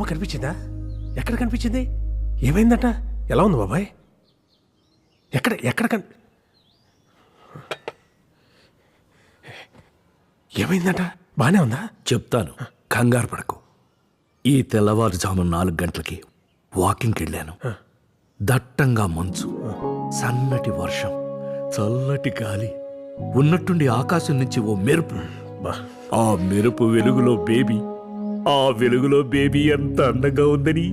అమ్మ కనిపించిందా? ఎక్కడ కనిపించింది? ఏమైందట? ఎలా ఉంది బాబాయ్? ఎక్కడ ఎక్కడ ఏమైందట? బానే ఉందా? చెప్తాను, కంగారు పడకు. ఈ తెల్లవారుజాము 4 గంటలకి వాకింగ్కి వెళ్ళాను. దట్టంగా మంచు, సన్నటి వర్షం, చల్లటి గాలి, ఉన్నట్టుండి ఆకాశం నుంచి ఓ మెరుపు. ఆ మెరుపు వెలుగులో బేబీ, ఆ వెలుగులో బేబీ ఎంత అందంగా ఉందని.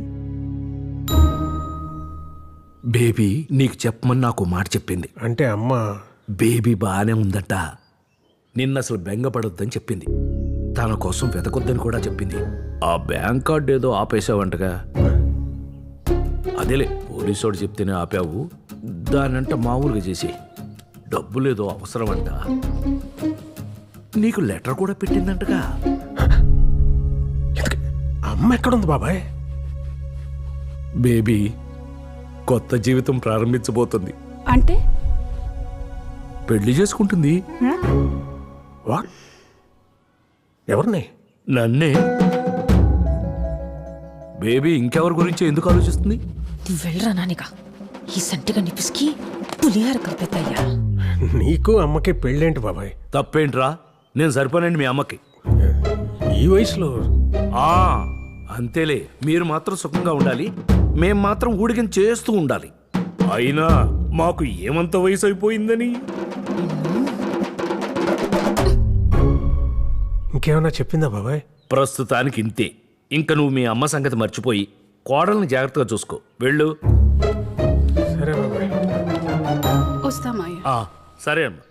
బేబీ నీకు చెప్పమని నాకు మాట చెప్పింది. అంటే అమ్మ బేబీ బాగానే ఉందట. నిన్న అసలు బెంగపడొద్దని చెప్పింది. తన కోసం వెతకొద్దని కూడా చెప్పింది. ఆ బ్యాంక్ కార్డు ఏదో ఆపేసావంటగా. అదేలే, పోలీసోడు చెప్తేనే ఆపావు. దానంట మామూలుగా చేసి డబ్బులేదో అవసరం అంట. నీకు లెటర్ కూడా పెట్టిందంటగా. అమ్మ ఎక్కడుంది బాబాయ్? బేబీ కొత్త జీవితం ప్రారంభించబోతుంది. అంటే పెళ్లి చేసుకుంటుంది. వాట్? ఎవరిని? నన్నే. బేబీ ఇంకెవరి గురించి ఎందుకు ఆలోచిస్తుంది? నువ్వు వెళ్ళరా నానిక. ఈ సంటిగా నిపిస్కి పులిహార కలిపేద్దయ్యా. నీకు అమ్మకి పెళ్ళేంటి బాబాయ్? తప్పేంట్రా? నేను సరిపోనండి మీ అమ్మకి. ఈ వయసులో అంతేలే, మీరు మాత్రం సుఖంగా ఉండాలి, మేం మాత్రం ఊడిగం చేస్తూ ఉండాలి. అయినా మాకు ఏమంత వయసు అయిపోయిందని. ఇంకేమన్నా చెప్పిందా బాబాయ్? ప్రస్తుతానికి ఇంతే. ఇంకా నువ్వు మీ అమ్మ సంగతి మర్చిపోయి కోడల్ని జాగ్రత్తగా చూసుకో. వెళ్ళు. సరే బాబాయ్. వస్తామయ్యా. సరే అమ్మా.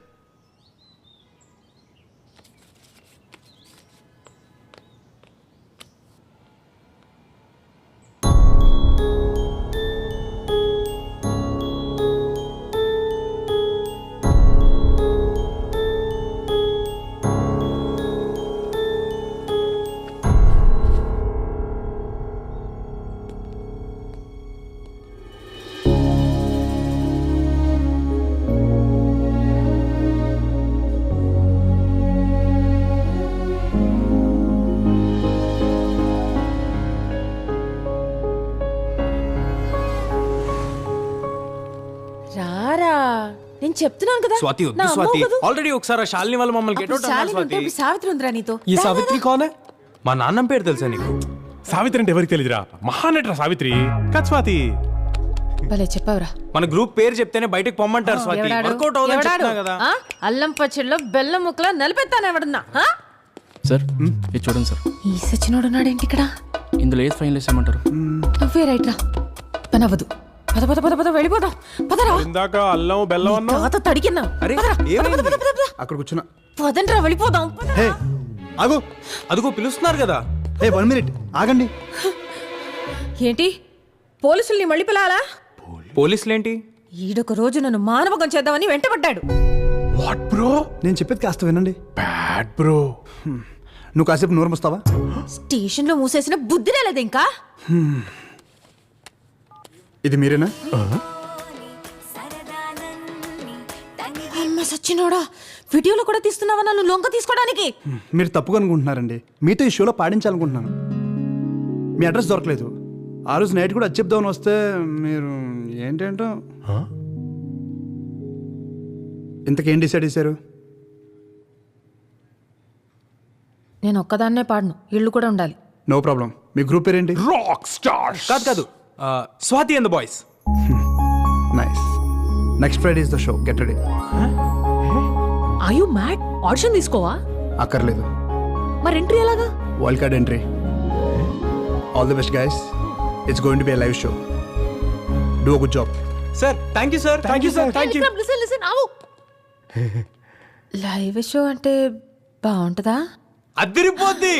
నేను చెప్తున్నాను కదా స్వాతి వద్దు స్వాతి, ఆల్రెడీ ఒకసారి ఆ శాలిని వాళ్ళ మమ్మల్ని గెట్ అవుట్ అన్నారు స్వాతి. సావిత్రి ఉందిరా నీతో. ఈ సావిత్రి కోనే? మా నాన్నం పేరు తెలుసా నీకు? సావిత్రి అంటే ఎవరికి తెలియదురా? మహానటరా సావిత్రి. కత్ స్వాతి. భలే చెప్పావురా. మన గ్రూప్ పేరు చెప్తేనే బయటకు పొమ్మంటారు స్వాతి. వర్కౌట్ అవుతుందని చెప్తున్నా కదా. అల్లం పచ్చడిలో బెల్లం ముక్కలా నలిపెత్తాను ఎవడన్నా. సార్ ఇది చూడండి సార్. ఈ సచినోడు ఉన్నాడేంటి ఇక్కడ? ఇందులో ఏది ఫైనల్ వేసేయమంటారు? నువ్వే రైట్ రా. పనవదు. పద పద పద పద వెళ్ళిపోదాం. పదరా. ఇందాక అల్లం బెల్లం అన్నా. తాత తడికిన్నా. అరే ఏమైంది? అక్కడ కూర్చున్నా. పదండ్రా వెళ్ళిపోదాం. హే ఆగు. అదిగో పిలుస్తున్నారు కదా. హే 1 మినిట్ ఆగండి. ఏంటి పోలీసుల్ని మళ్ళీ పిలాలా? పోలీసులేంటి? ఈడొక రోజు నన్ను మానవకం చేద్దామని వెంటబడ్డాడు. What bro? నేను చెప్పేది కాస్త వినండి. Bad bro. నువ్వు కాసేపు నోరు మూస్తావా? స్టేషన్ లో మూసేసిన బుద్ధి రాలేదు ఇంకా. ఇది మీరేనా? అమ్మ సచ్చినోడా, వీడియోలో కూడా తీస్తున్నావా నన్ను లొంగ తీసుకోవడానికి? మీరు తప్పుగా అనుకుంటున్నారండి. మీతో ఈ షోలో పాడించాలనుకుంటున్నాను. మీ అడ్రస్ దొరకలేదు. ఆ రోజు నైట్ కూడా అది చెప్దామని వస్తే మీరు ఏంటేంటో. ఇంతకేం డిసైడ్ చేశారు? నేను ఒక్కదాన్నే పాడను, ఇళ్ళు కూడా ఉండాలి. No problem. మీ గ్రూప్ పేరేంటి? Rock stars. కాదు Swathi and the boys. Nice. Next Friday is the show. Get ready. Are you mad? Audition తీసుకోవా? అక్కర్లేదు. మరి ఎంట్రీ ఎలాగా? Wild card entry. All the best guys. It's going to be a live show. Do a good job. Sir thank you sir. Thank you sir. Thank you. Listen ఆవు. Live show అంటే బాగుంటుందా? అదిరిపోద్ది.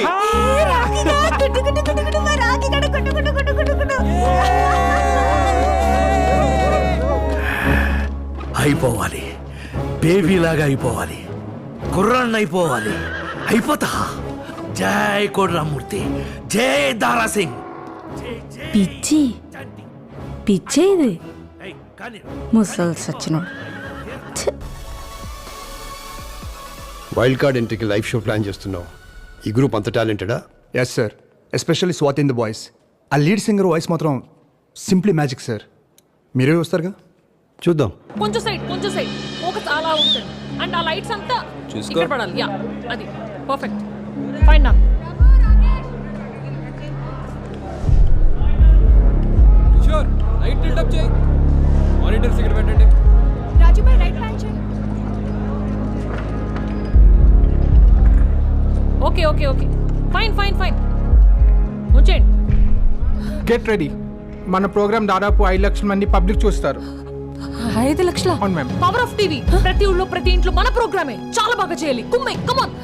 అయిపోవాలి, బేబీలాగా అయిపోవాలి, కుర్రాన్ని అయిపోవాలి. అయిపోతా. జై కోడ్రామూర్తి, జై దారాసింగ్. పిచ్చి పిచ్చే ఇది. ముసల్ సచ్చినోడు. వైల్డ్ కార్డ్ ఎంట్రీకి లైవ్ షో ప్లాన్ చేస్తున్నావు. ఈ గ్రూప్ అంత టాలెంటెడా? Yes sir. Especially Swathi in the boys. ఆ లీడ్ సింగర్ వాయిస్ మాత్రం సింప్లీ మ్యాజిక్ సార్. మీరే వస్తారుగా? చూద్దాం. కొంచెం సైడ్ ఫోకస్ అలా ఉంటుంది అండ్ ఆ లైట్స్ అంతా ఇక్కడ పడాలి. యా అది పర్ఫెక్ట్. ఫైన్ నా కిషోర్ లైట్ టిల్ట్ అప్ చేయి. మానిటర్స్ ఇక్కడ పెట్టండి. రాజుభాయ్ రైట్ ప్లాన్ చేయి. ఓకే ఓకే ఓకే ఫైన్ వచ్చేయండి. Get ready. మన ప్రోగ్రామ్ దాదాపు 5 లక్షల మంది పబ్లిక్ చూస్తారు. 5 లక్షల అవును మ్యామ్. Power of TV. ప్రతి ఊళ్ళో ప్రతి ఇంట్లో మన ప్రోగ్రామే చాలా బాగా చేయాలి. కుమ్మే కమాన్.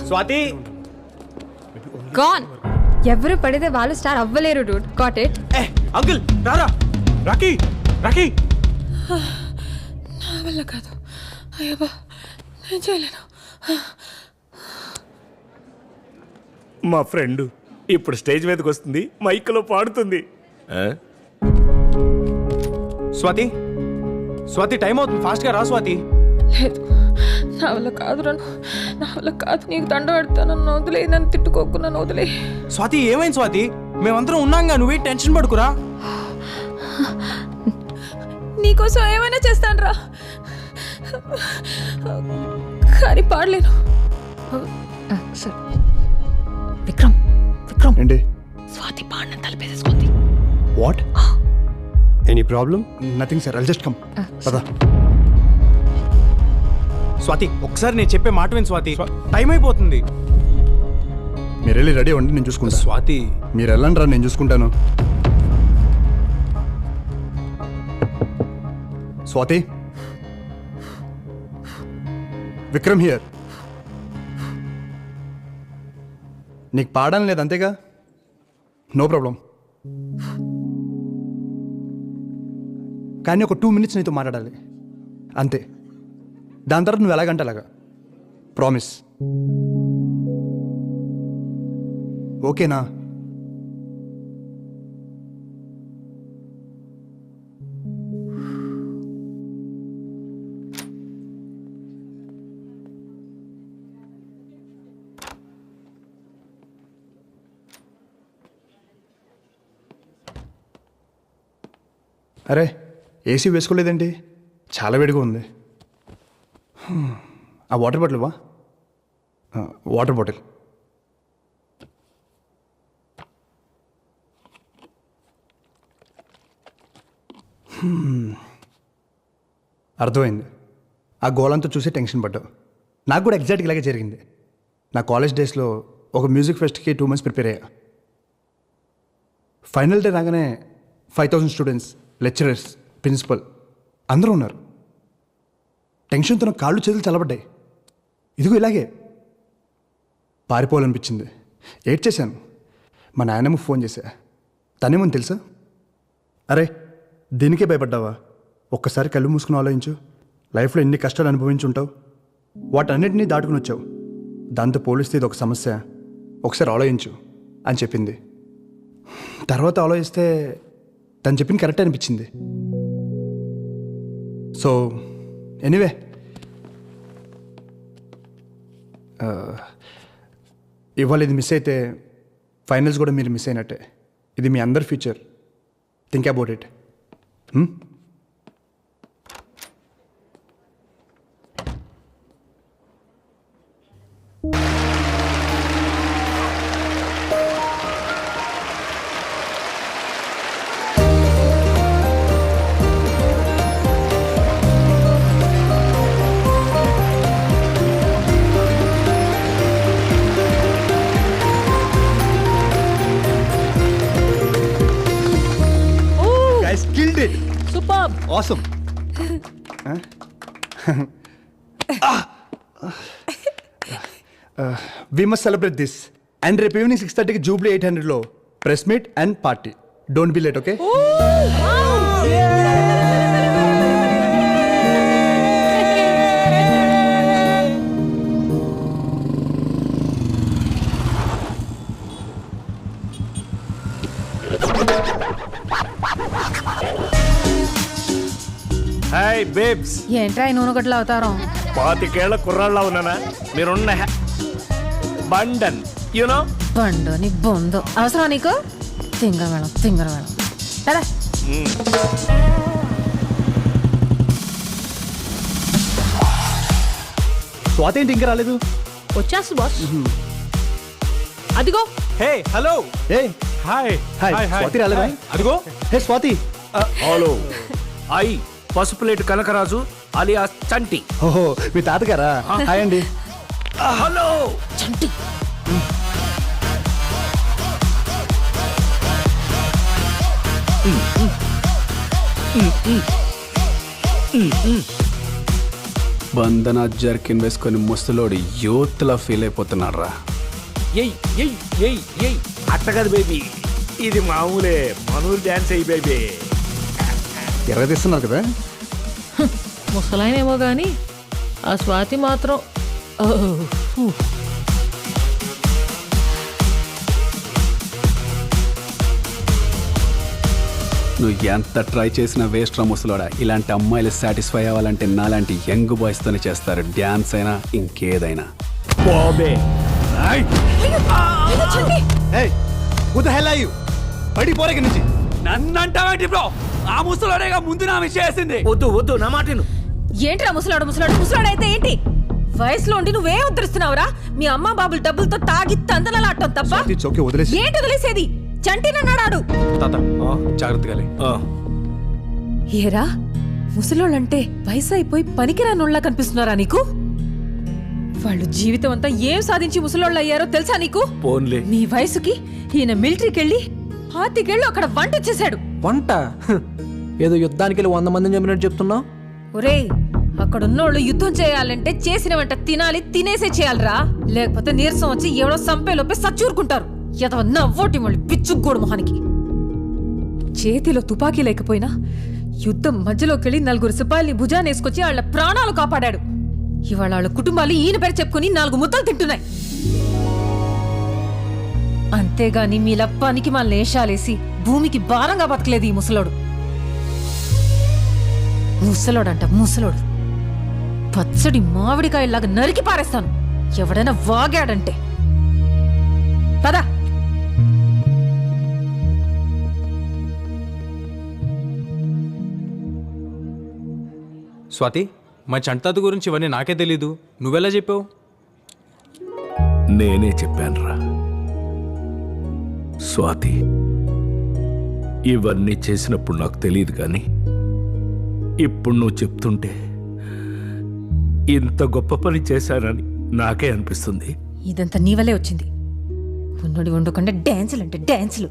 స్వాతి గాన్. ఎవరు పడితే వాళ్ళు స్టార్ అవ్వలేరు డూడ్. Got it. అంకుల్ రారా. రాకీ నా వల్ల కాదు. అయ్యబ్బా నేను చేయలేను. మా ఫ్రెండ్ ఇప్పుడు స్టేజ్ మీదకి వస్తుంది, మైక్లో పాడుతుంది. స్వాతి టైం అవుతుంది, ఫాస్ట్ గా రా స్వాతి. లేదు నా వల్ల కాదు నా వల్ల కాదు. నీకు దండ పెడతాను. నన్ను వదిలే. నన్ను తిట్టుకోకు. నన్ను వదిలే. స్వాతి ఏమైంది స్వాతి? మేమందరం ఉన్నాంగా, నువ్వే టెన్షన్ పడుకురా. నీకోసం ఏమైనా చేస్తాను రా, కానీ పాడలేను. విక్రమ్ ఏంటి? స్వాతి పాడిన తలపేసేసుకుంది. What? Any problem? Nothing sir, I'll just come. పదా. స్వాతి ఒకసారి నేను చెప్పే మాట విని స్వాతి, టైం అయిపోతుంది. మీరు వెళ్ళి రెడీ అవ్వండి, నేను చూసుకుంటా. స్వాతి మీరు వెళ్ళండి రా, నేను చూసుకుంటాను. స్వాతి, విక్రమ్ హియర్. నీకు పాడడం లేదు అంతేగా? No problem. కానీ ఒక 2 minutes నీతో మాట్లాడాలి అంతే. దాని తర్వాత నువ్వు ఎలాగంటే అలాగా. ప్రామిస్. ఓకేనా? అరే ఏసీ వేసుకోలేదేంటి? చాలా వేడిగా ఉంది. ఆ వాటర్ బాటిల్ వా. Water bottle. అర్థమైంది. ఆ గోలంతా చూసి టెన్షన్ పడ్డావు. నాకు కూడా ఎగ్జాక్ట్గా ఇలాగే జరిగింది. నా కాలేజ్ డేస్లో ఒక మ్యూజిక్ ఫెస్ట్కి 2 months ప్రిపేర్ అయ్యా. ఫైనల్ డే రాగానే 5,000 స్టూడెంట్స్, లెక్చరర్స్, ప్రిన్సిపల్ అందరూ ఉన్నారు. టెన్షన్తో నా కాళ్ళు చేతులు చల్లబడ్డాయి. ఇదిగో ఇలాగే పారిపోవాలనిపించింది. ఏడ్ చేశాను. మా నాయనమ్మకు ఫోన్ చేశా. తనేమని తెలుసా? అరే దీనికే భయపడ్డావా? ఒక్కసారి కళ్ళు మూసుకుని ఆలోచించు. లైఫ్లో ఎన్ని కష్టాలు అనుభవించి ఉంటావు. వాటన్నిటినీ దాటుకుని వచ్చావు. దాంతో పోలిస్తే ఇది ఒక సమస్య, ఒకసారి ఆలోచించు అని చెప్పింది. తర్వాత ఆలోచిస్తే తను చెప్పింది కరెక్ట్ అనిపించింది. సో ఎనీవే, ఇవాళ ఇది మిస్ అయితే ఫైనల్స్ కూడా మీరు మిస్ అయినట్టే. ఇది మీ అందరి future. Think about it. Guys killed it. Super. Awesome. We must celebrate this. And రేపు ఈవినింగ్ 6:30కి జూబ్లీ 800లో press meet and party. Don't be late, okay? Hi babes. ఏంట్రా ఈ నూనె గట్ల అవతారం? 25 కుర్రాళ్ళ ఉన్నానా? మీరున్న బండన్ యూనో. బండు నీ బొందు అవసరం నీకు? తింగర మేడం కదా. స్వాతి ఏంటి ఇంకా రాలేదు? వచ్చేస్తా బాస్. అదిగో హే హలో ఏ హాయ్ హాయ్ స్వాతి రాలేదా? అదిగో hey Swathi. Hello. I Pasupuleti Kanakaraju alias Chanti. ఓహో మీ తాతగారా? హాయ్ అండి. హలో చంటి. బంధన జర్కిన్ వేసుకొని ముసలోడి యూత్లా ఫీల్ అయిపోతున్నారా? ఎయ్ ఎయ్ ఎయ్ ఎయ్ అట్ట కదా బేబీ, ఇది మామూలే. మనూరు డాన్స్ అయ్యి బేబీ. ఎర్రదీస్తున్నారు కదా? ముసలాయనేమో గాని ఆ స్వాతి మాత్రం నువ్వు ఎంత ట్రై చేసినా వేస్ట్ రా ముసలోడా. ఇలాంటి అమ్మాయిలు సాటిస్ఫై అవ్వాలంటే నాలాంటి యంగ్ బాయ్స్తోనే చేస్తారు, డ్యాన్స్ అయినా ఇంకేదైనా. బాబే ఏయ్ who the hell are you? బయటికి పోరే ఇక్కడి నుంచి. నన్నంటావేంటి బ్రో? ఆ ముసలోడేగా ముందు నా విషయం వేసింది. వద్దు వద్దు నా మాటను. ఏంట్రా ముసలాడు అయితే ఏంటి? వయసులో ఉండి నువ్వేం ఉద్ధరిస్తున్నావురా? మీ అమ్మ బాబులు డబ్బులతో తాగి తందనలాడటం తప్ప స్వాతి చోకే వదిలేసి. ఏంటి వదిలేసేది? చంటినన్నాడు. తాత జాగ్రత్తగా. ఏరా ముసలోళ్ళంటే వయసు అయిపోయి పనికిరానోళ్ళ కనిపిస్తున్నారా నీకు? వాళ్ళు జీవితం అంతా ఏం సాధించి ముసలోళ్ళు అయ్యారో తెలుసా నీకు? పోన్లే. మీ వయసుకి ఈయన మిలిటరీకి వెళ్ళి 6 అక్కడ వంట చేశాడు. వంట ఏదో యుద్ధానికి వెళ్ళి 100 మందిని చంపినట్టు చెప్తున్నావు. ఒరేయ్ అక్కడున్నోళ్ళు యుద్ధం చేయాలంటే చేసిన వంట తినాలి, తినేసే చేయాలరా. లేకపోతే నీరసం వచ్చి ఎవడో సంపేలోపే సచ్చూరుకుంటారు. ఎదవ నవ్వోటి మళ్ళీ పిచ్చుగోడు మొహానికి. చేతిలో తుపాకీ లేకపోయినా యుద్ధం మధ్యలోకెళ్ళి 4 సిపాయిల్ని భుజానేసుకొచ్చి వాళ్ళ ప్రాణాలు కాపాడాడు. ఇవాళ వాళ్ళ కుటుంబాలు ఈయన పేరు చెప్పుకుని 4 ముద్దలు తింటున్నాయి. అంతేగాని మీలా పనికి మన లేషాలేసి భూమికి భారంగా బతకలేదు ఈ ముసలోడు. ముసలోడు పచ్చడి మామిడికాయలాగా నరికి పారేస్తాను ఎవడైనా వాగాడంటే. పదా. స్వాతి, మా చంటాత గురించి ఇవన్నీ నాకే తెలీదు, నువ్వెలా చెప్పావు? నేనే చెప్పానురా స్వాతి. ఇవన్నీ చేసినప్పుడు నాకు తెలియదు కానీ ఇప్పుడు నువ్వు చెప్తుంటే ఇంత గొప్ప పని చేశానని నాకే అనిపిస్తుంది. ఇదంతా నీ వల్లే వచ్చింది. ఉన్నోడి వండుకుంటే డాన్సులు అంటే డాన్సులు.